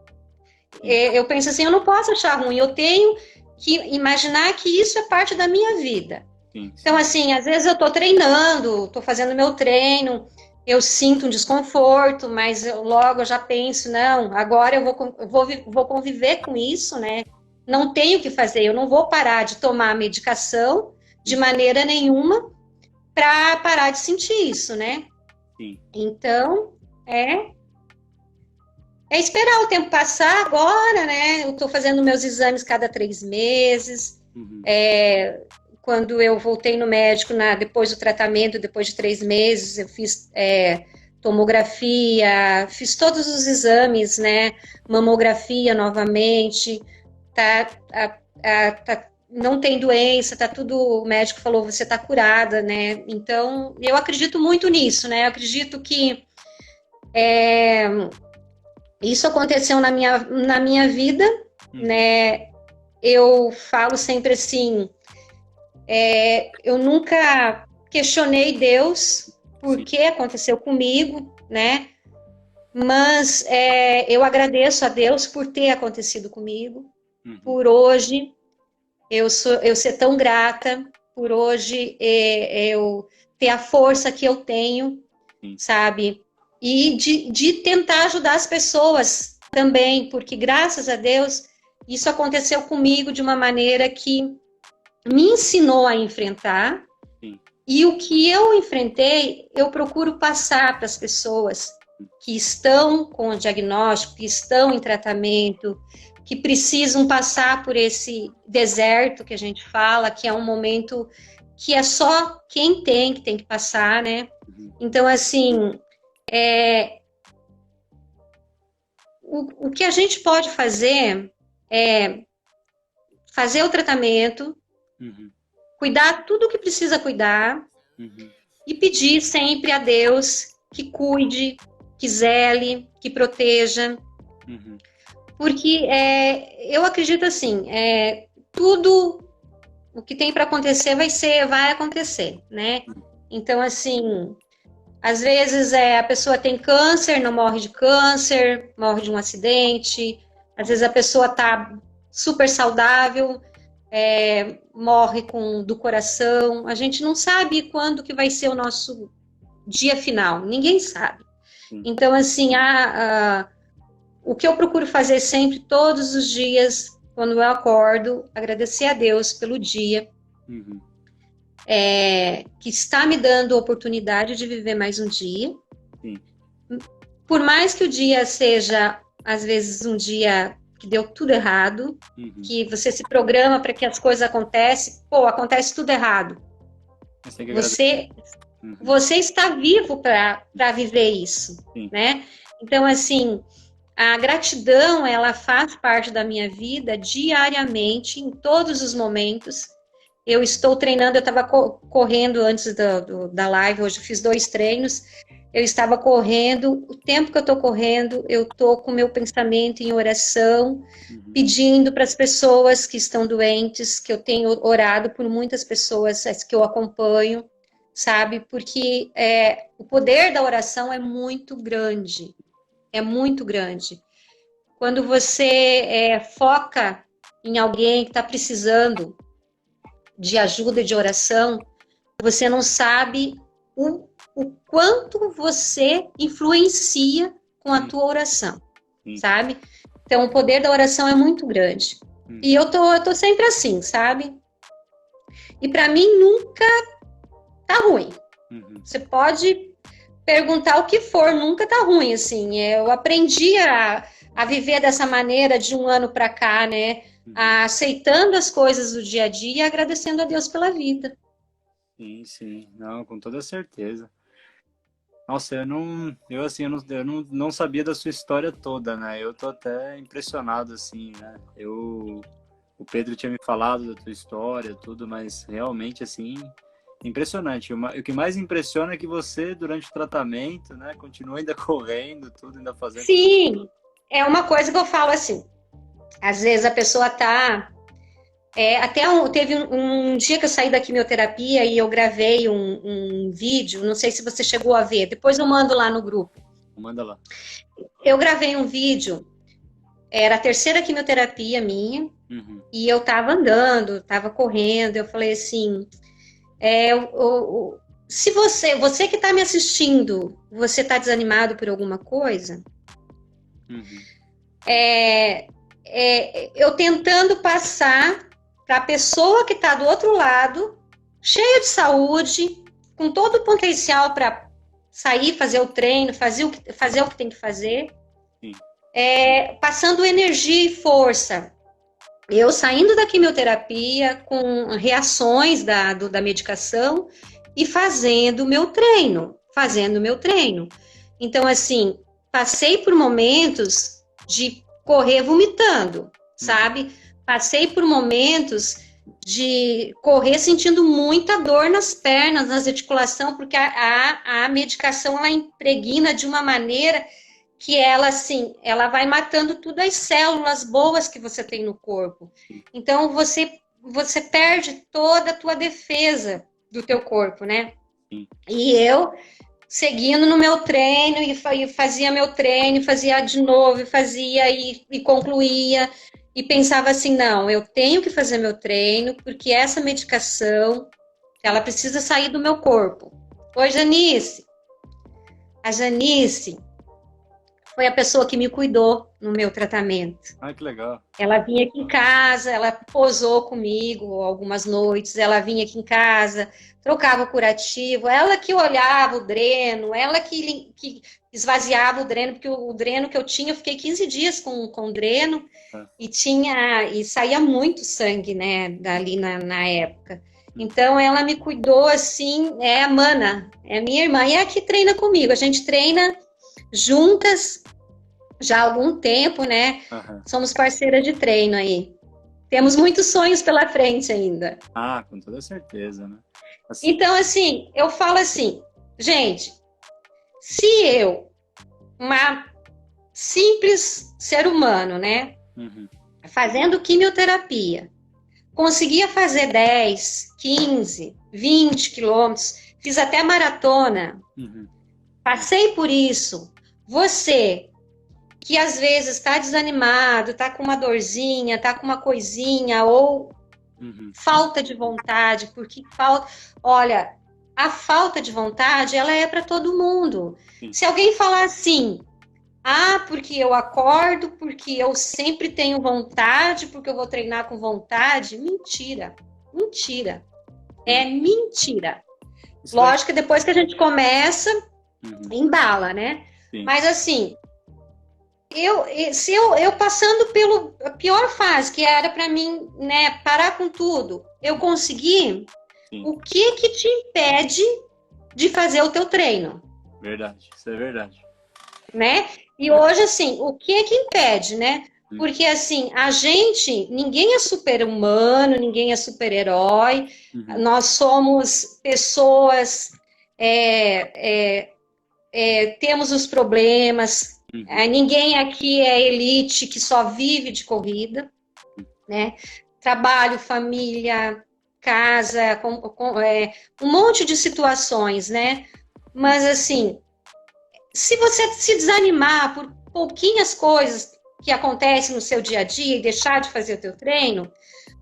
Eu penso assim, eu não posso achar ruim. Eu tenho imaginar que isso é parte da minha vida. Sim, sim. Então, assim, às vezes eu estou treinando, estou fazendo meu treino, eu sinto um desconforto, mas logo eu já penso, não, agora vou conviver com isso, né? Não tenho o que fazer, eu não vou parar de tomar medicação de maneira nenhuma para parar de sentir isso, né? Sim. Então, é esperar o tempo passar agora, né? Eu estou fazendo meus exames cada 3 meses. Uhum. Quando eu voltei no médico, depois do tratamento, depois de 3 meses, eu fiz tomografia, fiz todos os exames, né? Mamografia novamente. Não tem doença, tá tudo. O médico falou, você tá curada, né? Então, eu acredito muito nisso, né? Eu acredito que isso aconteceu na minha vida, né? Eu falo sempre assim, eu nunca questionei Deus por que aconteceu comigo, né? Mas eu agradeço a Deus por ter acontecido comigo, por hoje eu ser tão grata, por hoje eu ter a força que eu tenho, sabe? E de tentar ajudar as pessoas também, porque graças a Deus isso aconteceu comigo de uma maneira que me ensinou a enfrentar. Sim. E o que eu enfrentei, eu procuro passar para as pessoas que estão com o diagnóstico, que estão em tratamento, que precisam passar por esse deserto que a gente fala, que é um momento que é só quem tem que passar, né? Então, assim, o que a gente pode fazer é fazer o tratamento, cuidar tudo o que precisa cuidar e pedir sempre a Deus que cuide, que zele, que proteja. Porque eu acredito assim, tudo o que tem para acontecer vai acontecer, né? Então, assim, às vezes a pessoa tem câncer, não morre de câncer, morre de um acidente. Às vezes a pessoa está super saudável, morre do coração. A gente não sabe quando que vai ser o nosso dia final, ninguém sabe. Então, assim, o que eu procuro fazer sempre, todos os dias, quando eu acordo, agradecer a Deus pelo dia, que está me dando a oportunidade de viver mais um dia. Por mais que o dia seja, às vezes, um dia que deu tudo errado, que você se programa para que as coisas acontecem, acontece tudo errado. Você está vivo para viver isso, né? Então, assim, a gratidão, ela faz parte da minha vida diariamente, em todos os momentos. Eu estou treinando, eu estava correndo antes da live, hoje eu fiz 2 treinos, eu estava correndo, o tempo que eu estou correndo, eu estou com o meu pensamento em oração, pedindo para as pessoas que estão doentes, que eu tenho orado por muitas pessoas que eu acompanho, sabe? Porque o poder da oração é muito grande. É muito grande. Quando você foca em alguém que está precisando de ajuda e de oração, você não sabe o quanto você influencia com a tua oração, sabe? Então, o poder da oração é muito grande. E eu tô sempre assim, sabe? E para mim nunca tá ruim. Você pode perguntar o que for, nunca tá ruim, assim. Eu aprendi a viver dessa maneira de um ano para cá, né? Aceitando as coisas do dia a dia e agradecendo a Deus pela vida. Sim. Não, com toda certeza. Nossa, eu não sabia da sua história toda, né? Eu tô até impressionado, assim, né? O Pedro tinha me falado da tua história, tudo, mas realmente, assim, impressionante. O que mais impressiona é que você, durante o tratamento, né, continua ainda correndo, tudo, ainda fazendo. Sim, é uma coisa que eu falo assim. Às vezes a pessoa tá... teve um dia que eu saí da quimioterapia e eu gravei um vídeo, não sei se você chegou a ver, depois eu mando lá no grupo. Manda lá. Eu gravei um vídeo, era a 3ª quimioterapia minha, Uhum. E eu estava andando, estava correndo, eu falei assim, se você que está me assistindo, você está desanimado por alguma coisa, Uhum. eu tentando passar para a pessoa que está do outro lado, cheia de saúde, com todo o potencial para sair, fazer o treino, fazer o que tem que fazer, passando energia e força. Eu saindo da quimioterapia com reações da medicação e fazendo meu treino. Então, assim, passei por momentos de correr vomitando, sabe? Passei por momentos de correr sentindo muita dor nas pernas, nas articulações, porque a medicação ela impregna de uma maneira que ela, assim, ela vai matando todas as células boas que você tem no corpo. Então, você perde toda a tua defesa do teu corpo, né? Sim. E eu, seguindo no meu treino, e fazia meu treino, fazia de novo, fazia e concluía, e pensava assim, não, eu tenho que fazer meu treino, porque essa medicação, ela precisa sair do meu corpo. Oi, Janice. A Janice foi a pessoa que me cuidou no meu tratamento. Ah, que legal. Ela vinha aqui em casa, ela posou comigo algumas noites, ela vinha aqui em casa, trocava o curativo, ela que olhava o dreno, ela que esvaziava o dreno, porque o dreno que eu tinha, eu fiquei 15 dias com o dreno, e saía muito sangue, né, dali na época. Então, ela me cuidou assim, é a Mana, é minha irmã, e é a que treina comigo, a gente treina juntas já há algum tempo, né? Somos parceiras de treino aí. Temos muitos sonhos pela frente ainda. Ah, com toda certeza, né? Assim... Então, assim, eu falo assim, gente, se eu, uma simples ser humano, né? Fazendo quimioterapia, conseguia fazer 10, 15, 20 quilômetros, fiz até maratona, passei por isso. Você, que às vezes está desanimado, está com uma dorzinha, está com uma coisinha, ou falta de vontade, porque olha, a falta de vontade, ela é para todo mundo. Sim. Se alguém falar assim, porque eu acordo, porque eu sempre tenho vontade, porque eu vou treinar com vontade, mentira. É mentira. Lógico que depois que a gente começa, embala, né? Sim. Mas assim, eu passando pela pior fase, que era para mim, né, parar com tudo, eu consegui. Sim. O que te impede de fazer o teu treino? Verdade, isso é verdade. Né? E hoje, assim, o que impede, né? Porque, assim, ninguém é super-humano, ninguém é super-herói, nós somos pessoas, temos os problemas, ninguém aqui é elite que só vive de corrida, né? Trabalho, família, casa, um monte de situações, né? Mas, assim, se você se desanimar por pouquinhas coisas que acontecem no seu dia a dia e deixar de fazer o teu treino,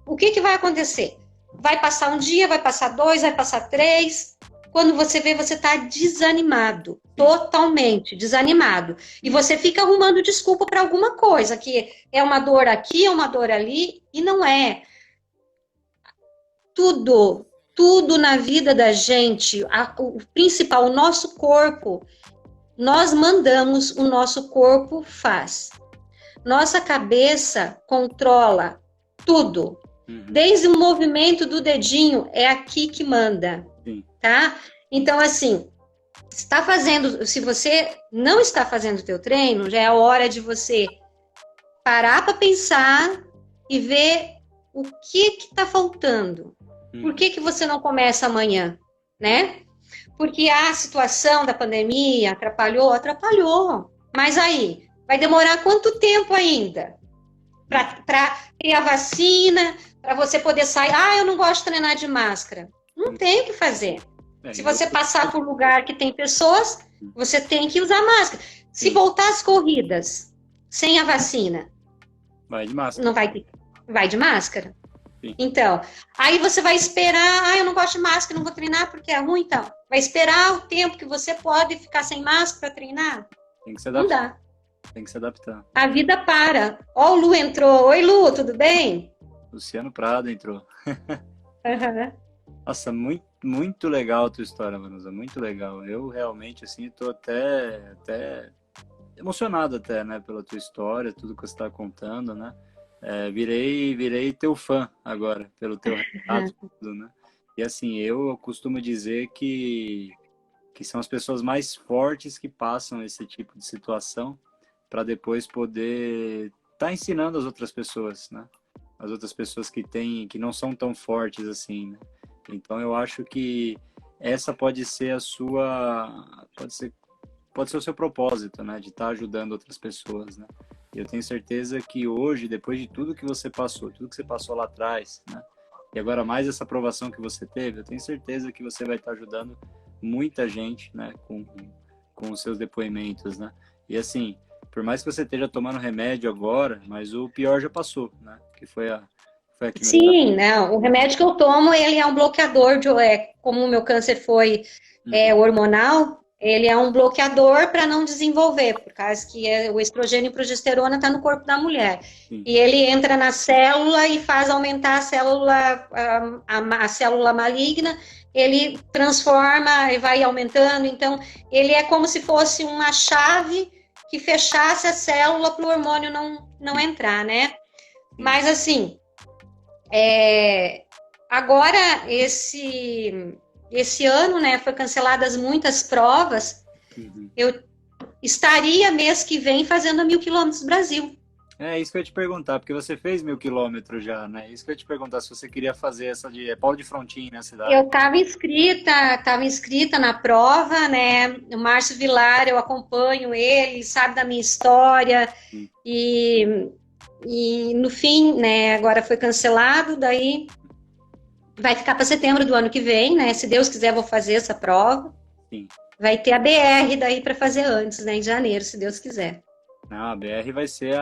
o que vai acontecer? Vai passar um dia, vai passar 2, vai passar 3. Quando você vê, você está desanimado, totalmente desanimado. E você fica arrumando desculpa para alguma coisa, que é uma dor aqui, é uma dor ali, e não é. Tudo na vida da gente, o principal, o nosso corpo, nós mandamos, o nosso corpo faz. Nossa cabeça controla tudo. Desde o movimento do dedinho, é aqui que manda. Tá? Então, assim, se você não está fazendo o teu treino, já é a hora de você parar para pensar e ver o que está faltando. Por que você não começa amanhã, né? Porque a situação da pandemia atrapalhou. Mas aí, vai demorar quanto tempo ainda? Para ter a vacina, para você poder sair. Eu não gosto de treinar de máscara. Não tem o que fazer. Se você passar por lugar que tem pessoas, você tem que usar máscara. Se voltar às corridas sem a vacina, vai de máscara. não vai ter. vai de máscara. Sim. Então, aí você vai esperar, eu não gosto de máscara, não vou treinar porque é ruim, então. Vai esperar o tempo que você pode ficar sem máscara para treinar? Tem que se Não adaptar. dá. Tem que se adaptar. A vida para. Ó, o Lu entrou. Oi, Lu, tudo bem? Luciano Prado entrou. Uhum. Nossa, muito, muito legal a tua história, Vanusa, muito legal. Eu realmente, assim, tô até emocionado até, né, pela tua história, tudo que você está contando, né? Virei teu fã agora, pelo teu relato, tudo, né? E assim, eu costumo dizer que são as pessoas mais fortes que passam esse tipo de situação para depois poder estar ensinando as outras pessoas, né? As outras pessoas que não são tão fortes assim, né? Então eu acho que essa pode ser pode ser o seu propósito, né? De estar ajudando outras pessoas, né? E eu tenho certeza que hoje, depois de tudo que você passou, tudo que você passou lá atrás, né? E agora mais essa aprovação que você teve, eu tenho certeza que você vai estar ajudando muita gente, né? Com os seus depoimentos, né? E assim, por mais que você esteja tomando remédio agora, mas o pior já passou, né? Que foi a quimioterapia. Sim, não. O remédio que eu tomo, ele é um bloqueador como o meu câncer foi Uhum, hormonal, ele é um bloqueador para não desenvolver, por causa que o estrogênio e progesterona está no corpo da mulher. sim, E ele entra na célula e faz aumentar a célula maligna, ele transforma e vai aumentando. Então, ele é como se fosse uma chave que fechasse a célula para o hormônio não entrar, né? sim. Mas assim, agora esse ano, né, foi canceladas muitas provas. Uhum. Eu estaria mês que vem fazendo a 1.000 quilômetros do Brasil. É isso que eu ia te perguntar, porque você fez 1.000 quilômetros já, né? Isso que eu ia te perguntar, se você queria fazer essa de Paulo de Frontin, na cidade. Eu estava inscrita na prova, né? O Márcio Vilar, eu acompanho ele, sabe da minha história Sim. e, e no fim, né? Agora foi cancelado, daí vai ficar para setembro do ano que vem, né? Se Deus quiser, vou fazer essa prova. Sim. Vai ter a BR daí para fazer antes, né? Em janeiro, se Deus quiser. Não, a BR vai ser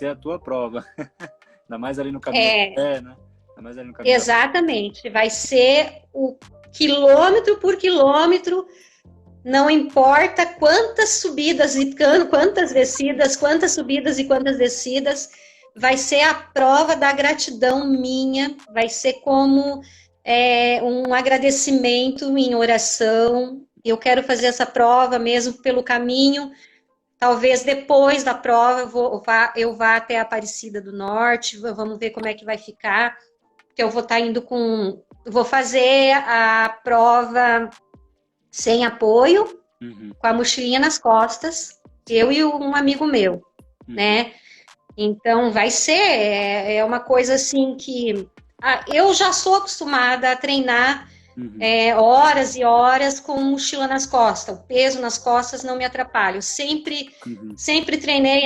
a tua prova. Ainda mais ali no caminho da É, fé, né? Ainda mais ali no caminho da fé. exatamente. Vai ser o quilômetro por quilômetro, não importa quantas subidas e quantas descidas, quantas subidas e quantas descidas, vai ser a prova da gratidão minha, vai ser como um agradecimento em oração. Eu quero fazer essa prova mesmo pelo caminho. Talvez depois da prova eu vá até a Aparecida do Norte, vamos ver como é que vai ficar, que eu vou estar indo vou fazer a prova sem apoio, Uhum, com a mochilinha nas costas, sim. eu e um amigo meu, Uhum, né? Então vai ser, uma coisa assim que eu já sou acostumada a treinar uhum, horas e horas com mochila nas costas. O peso nas costas não me atrapalha. Eu uhum. sempre treinei.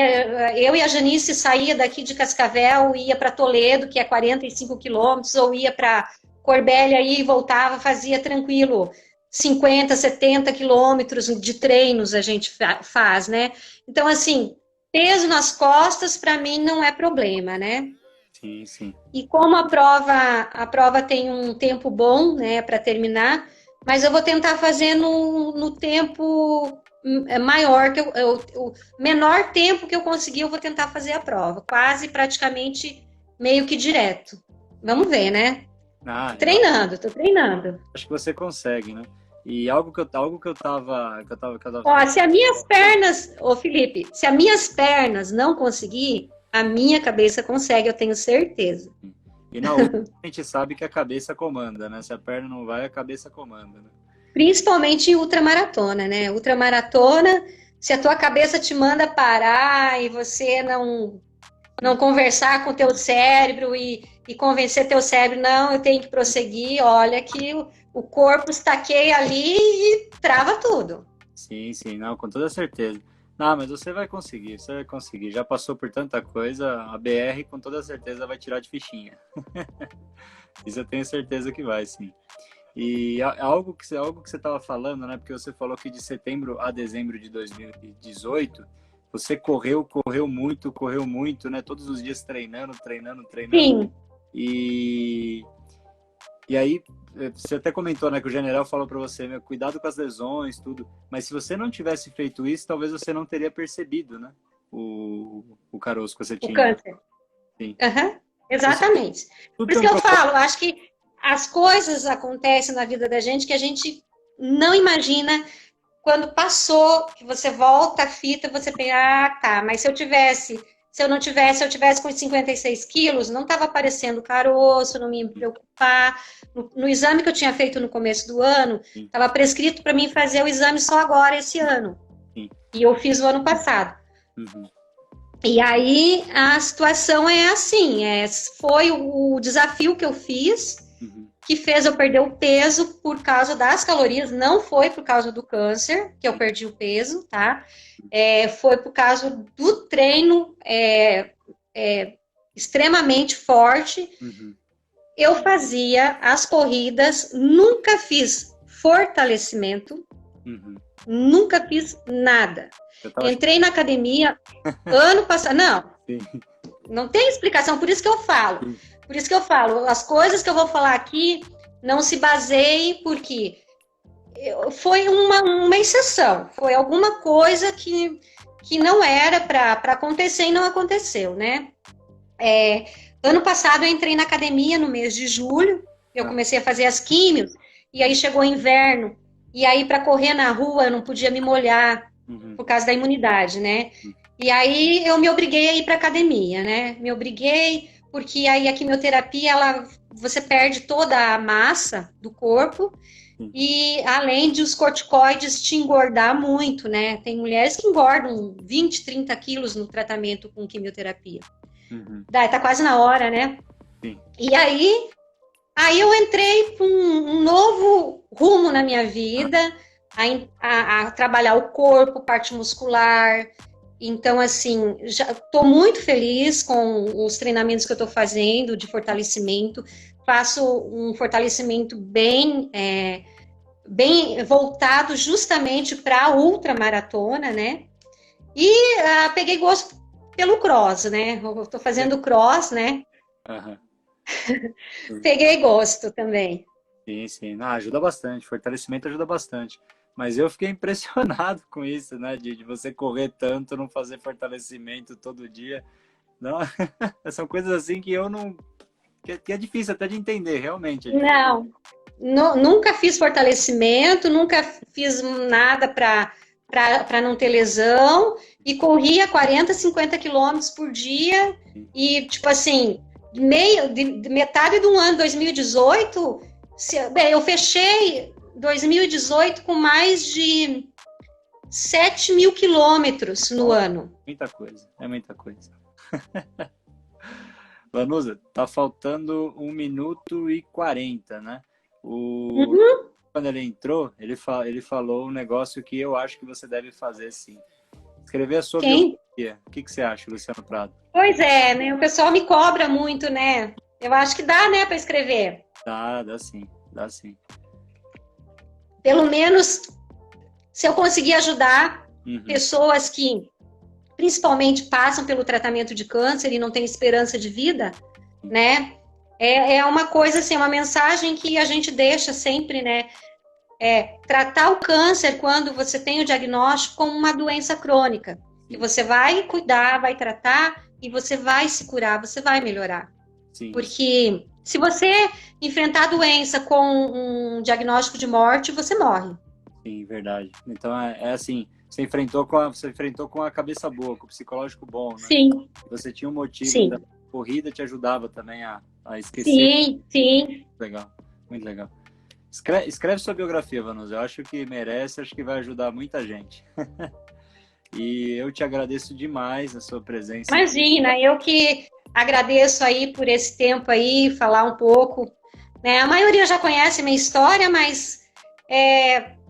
Eu e a Janice saía daqui de Cascavel, ia para Toledo, que é 45 quilômetros, ou ia para Corbélia e voltava, fazia tranquilo. 50, 70 quilômetros de treinos a gente faz, né? Então, assim, peso nas costas, para mim, não é problema, né? Sim, sim. E como a prova tem um tempo bom, né, para terminar, mas eu vou tentar fazer no tempo maior, o menor tempo que eu conseguir, eu vou tentar fazer a prova, quase praticamente meio que direto. Vamos ver, né? Ah, eu Tô treinando. acho que você consegue, né? E algo Ó, se as minhas pernas, ô Felipe, se as minhas pernas não conseguir, a minha cabeça consegue, eu tenho certeza. E na outra, a gente sabe que a cabeça comanda, né? Se a perna não vai, a cabeça comanda, né? Principalmente em ultramaratona, né? Ultramaratona, se a tua cabeça te manda parar e você não Sim, conversar com o teu cérebro e convencer teu cérebro, não, eu tenho que prosseguir, olha que o corpo estaqueia ali e trava tudo. sim, sim, não, com toda certeza. Não, mas você vai conseguir. Já passou por tanta coisa, a BR com toda certeza vai tirar de fichinha. Isso eu tenho certeza que vai, sim. E algo que você estava falando, né? Porque você falou que de setembro a dezembro de 2018, você correu muito, né? Todos os dias treinando. Sim. E aí, você até comentou, né, que o general falou para você, meu, cuidado com as lesões, tudo. Mas se você não tivesse feito isso, talvez você não teria percebido, né? O caroço que você O tinha. câncer. Sim. Exatamente. Tudo Por isso tem que um eu propósito. falo, acho que as coisas acontecem na vida da gente que a gente não imagina. Quando passou, que você volta a fita, você pensa, ah, tá, mas se eu tivesse com 56 quilos, não estava aparecendo caroço, não me preocupar. No exame que eu tinha feito no começo do ano, Sim, estava prescrito para mim fazer o exame só agora, esse ano. sim. E eu fiz o ano passado. Uhum, E aí a situação é assim, foi o desafio que eu fiz, uhum, que fez eu perder o peso por causa das calorias, não foi por causa do câncer que eu perdi o peso, tá? Foi por causa do treino extremamente forte. uhum, Eu fazia as corridas, nunca fiz fortalecimento, uhum. nunca fiz nada. Eu tava achando. Entrei na academia ano passado, Sim, não tem explicação, por isso que eu falo. sim. Por isso que eu falo, as coisas que eu vou falar aqui não se baseiem porque foi uma exceção, foi alguma coisa que não era para acontecer e não aconteceu, né? Ano passado eu entrei na academia no mês de julho, eu Ah, comecei a fazer as químios, e aí chegou o inverno, e aí para correr na rua eu não podia me molhar uhum, por causa da imunidade, né? E aí eu me obriguei a ir para academia, né? Me obriguei, porque aí a quimioterapia, você perde toda a massa do corpo, sim. e além de os corticoides te engordar muito, né? Tem mulheres que engordam 20, 30 quilos no tratamento com quimioterapia. Uhum, Tá quase na hora, né? sim. E aí eu entrei para um novo rumo na minha vida, a trabalhar o corpo, parte muscular. Então, assim, já estou muito feliz com os treinamentos que eu estou fazendo de fortalecimento. Faço um fortalecimento bem voltado justamente para a ultramaratona, né? E peguei gosto pelo cross, né? Eu estou fazendo cross, né? Aham. Peguei gosto também. Sim, sim. Não, ajuda bastante. Fortalecimento ajuda bastante. Mas eu fiquei impressionado com isso, né? De você correr tanto, não fazer fortalecimento todo dia. Não, são coisas assim que eu não. Que é difícil até de entender, realmente é difícil. Não, nunca fiz fortalecimento, nunca fiz nada para não ter lesão e corria 40, 50 quilômetros por dia e, tipo assim, de metade do ano 2018, eu fechei 2018 com mais de 7 mil quilômetros no Nossa, ano. muita coisa, é muita coisa. Vanusa, tá faltando 1 minuto e 40, né? Uhum. Quando ele entrou, ele falou um negócio que eu acho que você deve fazer sim. Escrever a sua Quem? biografia. O que você acha, Luciano Prado? Pois é, né? O pessoal me cobra muito, né? Eu acho que dá, né, para escrever. Dá sim, dá sim. Pelo menos, se eu conseguir ajudar Uhum, pessoas que principalmente passam pelo tratamento de câncer e não têm esperança de vida, né? É uma coisa assim, uma mensagem que a gente deixa sempre, né? Tratar o câncer quando você tem o diagnóstico como uma doença crônica, que você vai cuidar, vai tratar e você vai se curar, você vai melhorar. sim, Porque se você enfrentar a doença com um diagnóstico de morte, você morre. sim, verdade. Então é assim, você enfrentou com a cabeça boa, com o psicológico bom, né? Sim, Você tinha um motivo, sim, então a corrida te ajudava também a esquecer. sim, sim. Legal, muito legal. Escreve sua biografia, Vanusa. Eu acho que merece, acho que vai ajudar muita gente. E eu te agradeço demais a sua presença aqui. Imagina, eu que agradeço aí por esse tempo aí, falar um pouco, né? A maioria já conhece a minha história, mas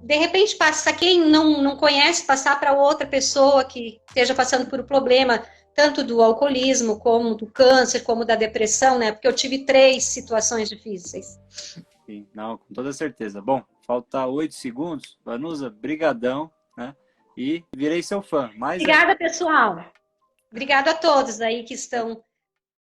de repente passa quem não conhece, passar para outra pessoa que esteja passando por um problema, tanto do alcoolismo, como do câncer, como da depressão, né? Porque eu tive 3 situações difíceis. Sim, não, com toda certeza. Bom, falta 8 segundos. Vanusa, brigadão, né? e virei seu fã. Mas Obrigada, pessoal. Obrigada a todos aí que estão